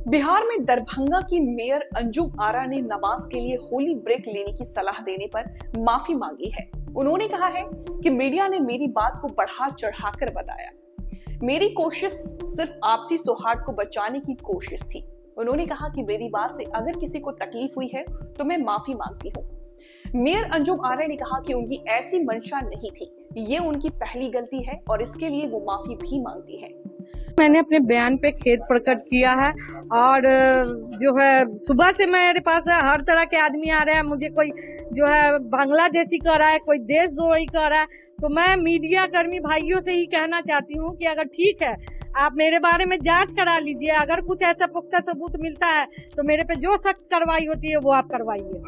बिहार में दरभंगा की मेयर अंजुम आरा ने नमाज के लिए होली ब्रेक लेने की सलाह देने पर माफी मांगी है। उन्होंने कहा है कि मीडिया ने मेरी बात को बढ़ा चढ़ाकर बताया। मेरी कोशिश सिर्फ आपसी सौहार्द को बचाने की कोशिश थी। उन्होंने कहा कि मेरी बात से अगर किसी को तकलीफ हुई है तो मैं माफी मांगती हूँ। मेयर अंजुम आरा ने कहा कि उनकी ऐसी मंशा नहीं थी, ये उनकी पहली गलती है और इसके लिए वो माफी भी मांगती है। मैंने अपने बयान पे खेद प्रकट किया है और जो है सुबह से मेरे पास हर तरह के आदमी आ रहे हैं। मुझे कोई जो है बांग्लादेशी कह रहा है, कोई देशद्रोही कह रहा है। तो मैं मीडिया कर्मी भाइयों से ही कहना चाहती हूँ कि अगर ठीक है आप मेरे बारे में जांच करा लीजिए, अगर कुछ ऐसा पुख्ता सबूत मिलता है तो मेरे पे जो सख्त कार्रवाई होती है वो आप करवाइए।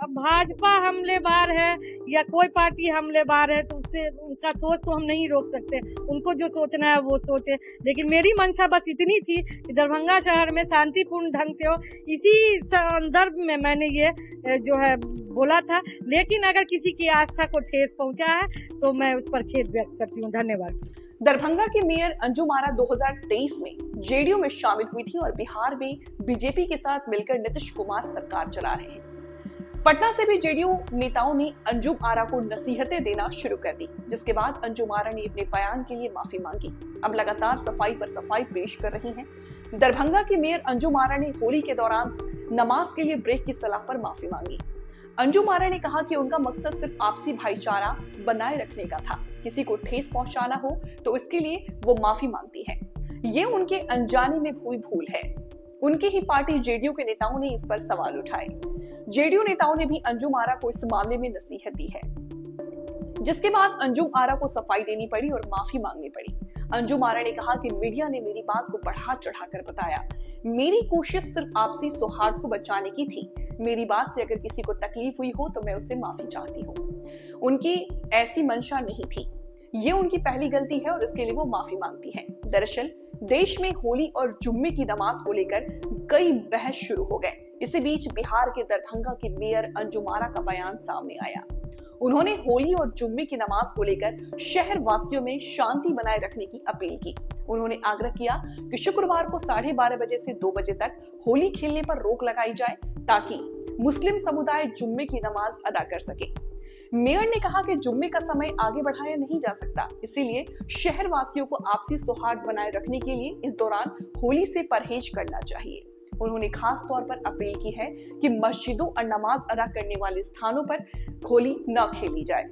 अब भाजपा हमलेवार है या कोई पार्टी हमलेवार है तो उससे उनका सोच तो हम नहीं रोक सकते। उनको जो सोचना है वो सोचे, लेकिन मेरी मंशा बस इतनी थी कि दरभंगा शहर में शांतिपूर्ण ढंग से हो। इसी संदर्भ में मैंने ये जो है बोला था। लेकिन अगर किसी की आस्था को ठेस पहुंचा है तो मैं उस पर खेद व्यक्त करती हूँ। धन्यवाद। दरभंगा की मेयर अंजुम आरा 2023 में जेडीयू में शामिल हुई थी और बिहार में बीजेपी के साथ मिलकर नीतीश कुमार सरकार चला रहे हैं। पटना से भी जेडीयू नेताओं ने अंजुम आरा को नसीहतें देना शुरू कर दी, जिसके बाद अंजुम आरा ने अपने बयान के लिए माफी मांगी। अब लगातार सफाई पर सफाई पेश कर रही हैं। दरभंगा की मेयर अंजुम आरा ने होली के दौरान नमाज के लिए ब्रेक की सलाह पर माफी मांगी। अंजुम आरा ने कहा कि उनका मकसद सिर्फ आपसी भाईचारा बनाए रखने का था। किसी को ठेस पहुंचाना हो तो इसके लिए वो माफी मांगती है। ये उनके अनजाने में हुई भूल है। उनकी ही पार्टी जेडीयू के नेताओं ने इस पर सवाल उठाए। जेडीयू नेताओं ने भी अंजुम आरा को इस मामले में नसीहत दी है, जिसके बाद अंजुम आरा को सफाई देनी पड़ी और माफी मांगनी पड़ी। अंजुम आरा ने कहा कि मीडिया ने मेरी बात को बढ़ा चढ़ाकर बताया। मेरी कोशिश सिर्फ आपसी सौहार्द को बचाने की थी। मेरी बात से अगर किसी को तकलीफ हुई हो तो मैं उससे माफी चाहती हूँ। उनकी ऐसी मंशा नहीं थी, ये उनकी पहली गलती है और इसके लिए वो माफी मांगती है। दरअसल देश में होली और जुम्मे की नमाज को लेकर कई बहस शुरू हो गए। इसी बीच बिहार के दरभंगा की मेयर अंजुम आरा का बयान सामने आया। उन्होंने होली और जुम्मे की नमाज को लेकर शहर वासियों में शांति बनाए रखने की अपील की। उन्होंने आग्रह किया कि शुक्रवार को 12:30 बजे से 2 बजे तक होली खेलने पर रोक लगाई जाए ताकि मुस्लिम समुदाय जुम्मे की नमाज अदा कर सके। मेयर ने कहा कि जुम्मे का समय आगे बढ़ाया नहीं जा सकता, इसीलिए शहर वासियों को आपसी सौहार्द बनाए रखने के लिए इस दौरान होली से परहेज करना चाहिए। उन्होंने खास तौर पर अपील की है कि मस्जिदों और नमाज अदा करने वाले स्थानों पर होली न खेली जाए।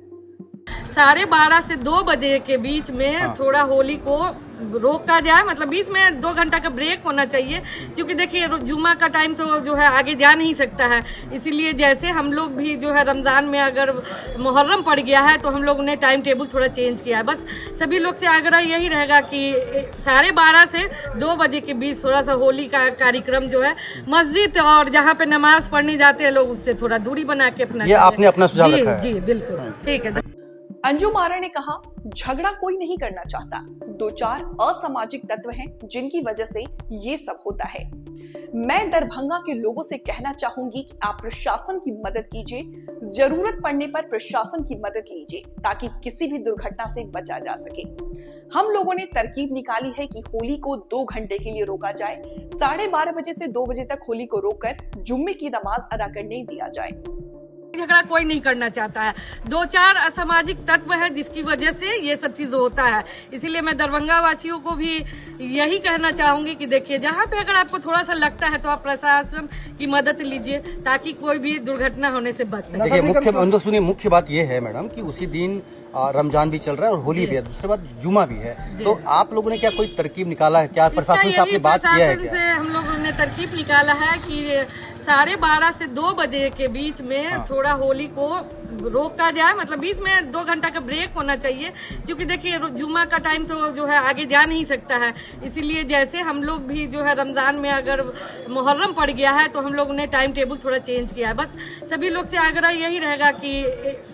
12:30 से 2 बजे के बीच में थोड़ा होली को रोका जाए, मतलब बीच में 2 घंटा का ब्रेक होना चाहिए, क्योंकि देखिए जुम्मा का टाइम तो जो है आगे जा नहीं सकता है। इसीलिए जैसे हम लोग भी जो है रमजान में अगर मुहर्रम पड़ गया है तो हम लोग ने टाइम टेबल थोड़ा चेंज किया है। बस सभी लोग से आग्रह यही रहेगा कि 12:30 से 2 बजे के बीच थोड़ा सा होली का कार्यक्रम जो है मस्जिद और जहाँ पे नमाज पढ़ने जाते हैं लोग उससे थोड़ा दूरी बना के अपना। ये आपने अपना सुझाव रखा है? जी बिल्कुल ठीक है। अंजुम आरा ने कहा, झगड़ा कोई नहीं करना चाहता, 2-4 असामाजिक तत्व हैं जिनकी वजह से ये सब होता है। मैं दरभंगा के लोगों से कहना चाहूंगी कि आप प्रशासन की मदद कीजिए, जरूरत पड़ने पर प्रशासन की मदद लीजिए ताकि किसी भी दुर्घटना से बचा जा सके। हम लोगों ने तरकीब निकाली है कि होली को 2 घंटे के लिए रोका जाए। 12:30 बजे से 2 बजे तक होली को रोककर जुम्मे की नमाज अदा करने दिया जाए। झगड़ा कोई नहीं करना चाहता है, 2-4 असामाजिक तत्व है जिसकी वजह से ये सब चीज होता है। इसीलिए मैं दरभंगा वासियों को भी यही कहना चाहूंगी कि देखिए जहाँ पे अगर आपको थोड़ा सा लगता है तो आप प्रशासन की मदद लीजिए ताकि कोई भी दुर्घटना होने से बच सके। देखिए मुख्य बात ये है मैडम कि उसी दिन रमजान भी चल रहा है और होली भी है, दूसरी बात जुमा भी है। तो आप लोगों ने क्या कोई तरकीब निकाला है? क्या प्रशासन से आपने बात किया है? क्या हम लोगों ने तरकीब निकाला है कि 12:30 से 2 बजे के बीच में थोड़ा होली को रोका जाए, मतलब बीच में 2 घंटा का ब्रेक होना चाहिए, क्योंकि देखिए जुम्मा का टाइम तो जो है आगे जा नहीं सकता है। इसीलिए जैसे हम लोग भी जो है रमजान में अगर मुहर्रम पड़ गया है तो हम लोग ने टाइम टेबल थोड़ा चेंज किया है। बस सभी लोग से आग्रह यही रहेगा कि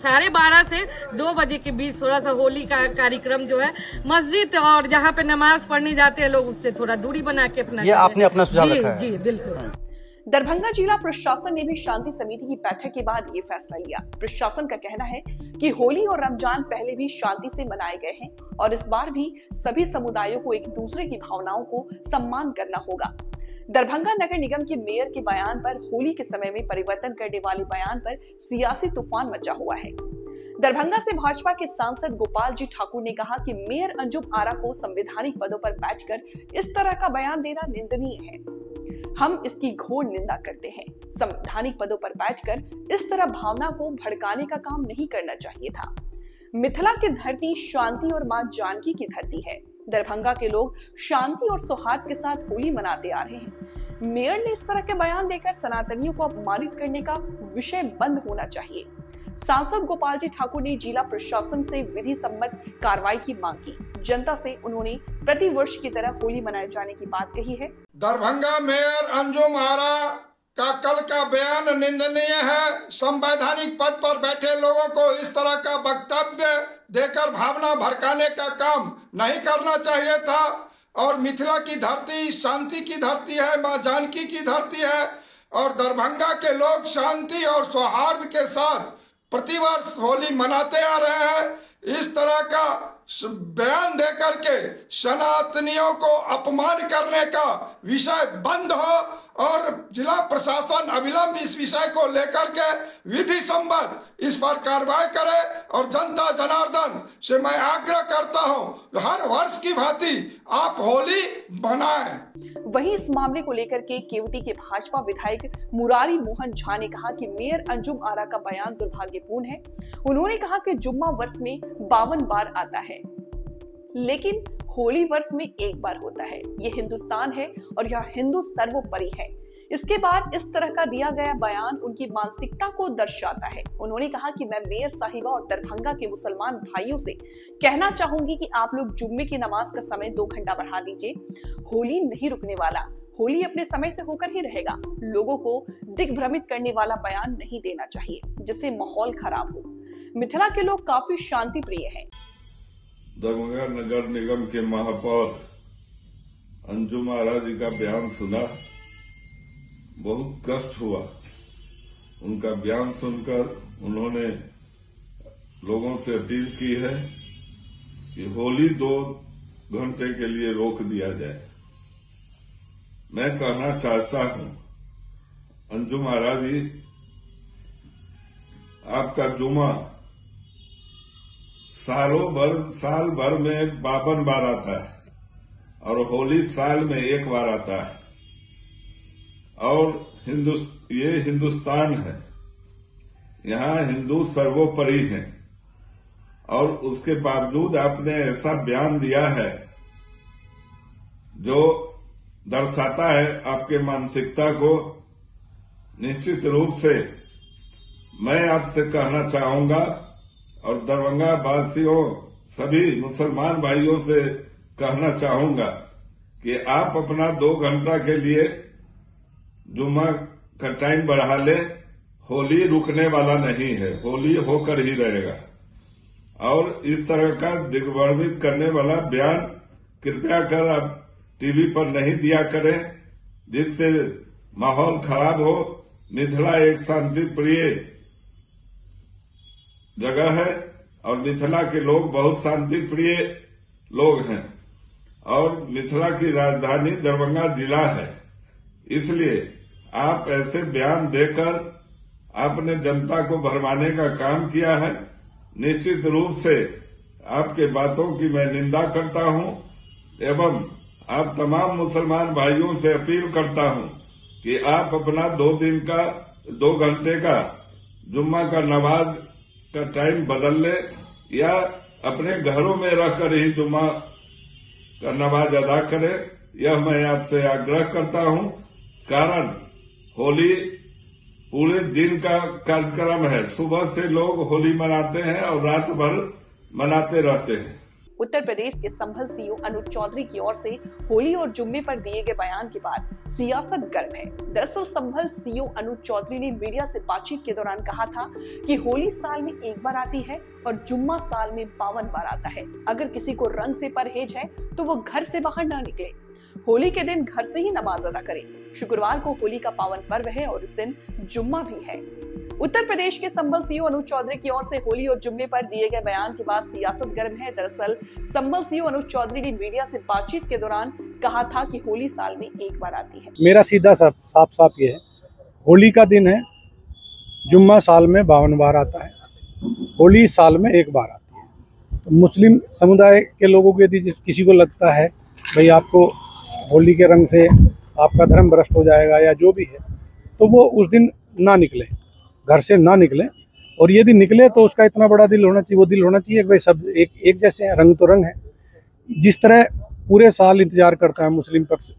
12:30 से 2 बजे के बीच थोड़ा सा होली का कार्यक्रम जो है मस्जिद और जहाँ पे नमाज पढ़ने जाते हैं लोग उससे थोड़ा दूरी बना के अपना। ये आपने अपना सुझाव रखा है? जी बिल्कुल। दरभंगा जिला प्रशासन ने भी शांति समिति की बैठक के बाद ये फैसला लिया। प्रशासन का कहना है कि होली और रमजान पहले भी शांति से मनाए गए हैं और इस बार भी सभी समुदायों को एक दूसरे की भावनाओं को सम्मान करना होगा। दरभंगा नगर निगम के मेयर के बयान पर होली के समय में परिवर्तन करने वाले बयान पर सियासी तूफान मचा हुआ है। दरभंगा से भाजपा के सांसद गोपाल जी ठाकुर ने कहा कि मेयर अंजुम आरा को संवैधानिक पदों पर बैठकर इस तरह का बयान देना निंदनीय है। हम इसकी घोर निंदा करते हैं। संवैधानिक पदों पर बैठकर इस तरह भावना को भड़काने का काम नहीं करना चाहिए था। मिथिला की धरती शांति और मां जानकी की धरती है। दरभंगा के लोग शांति और सौहार्द के साथ होली मनाते आ रहे हैं। मेयर ने इस तरह के बयान देकर सनातनियों को अपमानित करने का विषय बंद होना चाहिए। सांसद गोपाल जी ठाकुर ने जिला प्रशासन से विधि सम्मत कार्रवाई की मांग की। जनता से उन्होंने प्रति वर्ष की तरह होली मनाए जाने की बात कही है। दरभंगा मेयर अंजुम आरा का कल का बयान निंदनीय है। संवैधानिक पद पर बैठे लोगों को इस तरह का वक्तव्य देकर भावना भड़काने का काम नहीं करना चाहिए था। और मिथिला की धरती शांति की धरती है, मां जानकी की धरती है और दरभंगा के लोग शांति और सौहार्द के साथ प्रतिवर्ष होली मनाते आ रहे हैं। इस तरह का बयान देकर के सनातनियों को अपमान करने का विषय बंद हो और जिला प्रशासन अविलंब इस विषय को लेकर के विधि सम्मत इस पर कार्रवाई करे। और जनता जनार्दन से मैं आग्रह करता हूं, हर वर्ष की भांति आप होली मनाएं। वहीं इस मामले को लेकर के केवटी के भाजपा विधायक मुरारी मोहन झा ने कहा कि मेयर अंजुम आरा का बयान दुर्भाग्यपूर्ण है। उन्होंने कहा कि जुम्मा वर्ष में 52 बार आता है, लेकिन होली वर्ष में एक बार होता है। ये हिंदुस्तान है और यह हिंदू सर्वोपरि है। इसके बाद इस तरह का दिया गया बयान उनकी मानसिकता को दर्शाता है। उन्होंने कहा कि मैं मेयर साहिबा और दरभंगा के मुसलमान भाइयों से कहना चाहूंगी कि आप लोग जुम्मे की नमाज का समय 2 घंटा बढ़ा दीजिए। होली नहीं रुकने वाला, होली अपने समय से होकर ही रहेगा। लोगों को दिग्भ्रमित करने वाला बयान नहीं देना चाहिए जिससे माहौल खराब हो। मिथिला के लोग काफी शांति प्रिय हैं। दरभंगा नगर निगम के महापौर अंजुम आरा जी का बयान सुना, बहुत कष्ट हुआ। उनका बयान सुनकर उन्होंने लोगों से अपील की है कि होली 2 घंटे के लिए रोक दिया जाए। मैं कहना चाहता हूं, अंजुम आरा जी, आपका जुमा साल भर में 52 बार आता है और होली साल में 1 बार आता है। और ये हिंदुस्तान है, यहाँ हिंदू सर्वोपरि है और उसके बावजूद आपने ऐसा बयान दिया है जो दर्शाता है आपके मानसिकता को। निश्चित रूप से मैं आपसे कहना चाहूंगा और दरभंगा वासियों सभी मुसलमान भाइयों से कहना चाहूंगा कि आप अपना 2 घंटा के लिए जुम्मा का टाइम बढ़ा ले। होली रुकने वाला नहीं है, होली होकर ही रहेगा। और इस तरह का दिग्भ्रमित करने वाला बयान कृपया कर आप टीवी पर नहीं दिया करें, जिससे माहौल खराब हो। मिथिला एक शांति प्रिय जगह है और मिथिला के लोग बहुत शांति प्रिय लोग हैं और मिथिला की राजधानी दरभंगा जिला है। इसलिए आप ऐसे बयान देकर आपने जनता को भरमाने का काम किया है। निश्चित रूप से आपके बातों की मैं निंदा करता हूं एवं आप तमाम मुसलमान भाइयों से अपील करता हूं कि आप अपना 2 घंटे का जुम्मा का नमाज का टाइम बदल ले या अपने घरों में रहकर ही जुम्मा का नमाज अदा करें। यह मैं आपसे आग्रह करता हूं, कारण होली पूरे दिन का कार्यक्रम है। सुबह से लोग होली मनाते हैं और रात भर मनाते रहते हैं। उत्तर प्रदेश के संभल सीओ अनुज चौधरी की ओर से होली और जुम्मे पर दिए गए बयान के बाद सियासत गर्म है। दरअसल संभल सीओ अनुज चौधरी ने मीडिया से बातचीत के दौरान कहा था कि होली साल में 1 बार आती है और जुम्मा साल में 52 बार आता है। अगर किसी को रंग से परहेज है तो वो घर से बाहर न निकले, होली के दिन घर से ही नमाज अदा करें। शुक्रवार को होली का पावन पर्व है और इस दिन जुम्मा भी है। उत्तर प्रदेश के संबल सीओ अनुज चौधरी की ओर से होली और जुम्मे पर दिए गए बयान के बाद सियासत गर्म है। दरअसल संबल सीओ अनुज चौधरी ने मीडिया से बातचीत के दौरान कहा था कि होली साल में एक बार आती है। मेरा सीधा साफ ये है, होली का दिन है, जुम्मा साल में 52 बार आता है, होली साल में एक बार आती है। तो मुस्लिम समुदाय के लोगों को यदि किसी को लगता है भाई आपको होली के रंग से आपका धर्म भ्रष्ट हो जाएगा या जो भी है, तो वो उस दिन ना निकले, घर से ना निकले। और यदि निकले तो उसका इतना बड़ा दिल होना चाहिए, वो दिल होना चाहिए कि भाई सब एक जैसे हैं, रंग तो रंग है। जिस तरह पूरे साल इंतजार करता है मुस्लिम पक्ष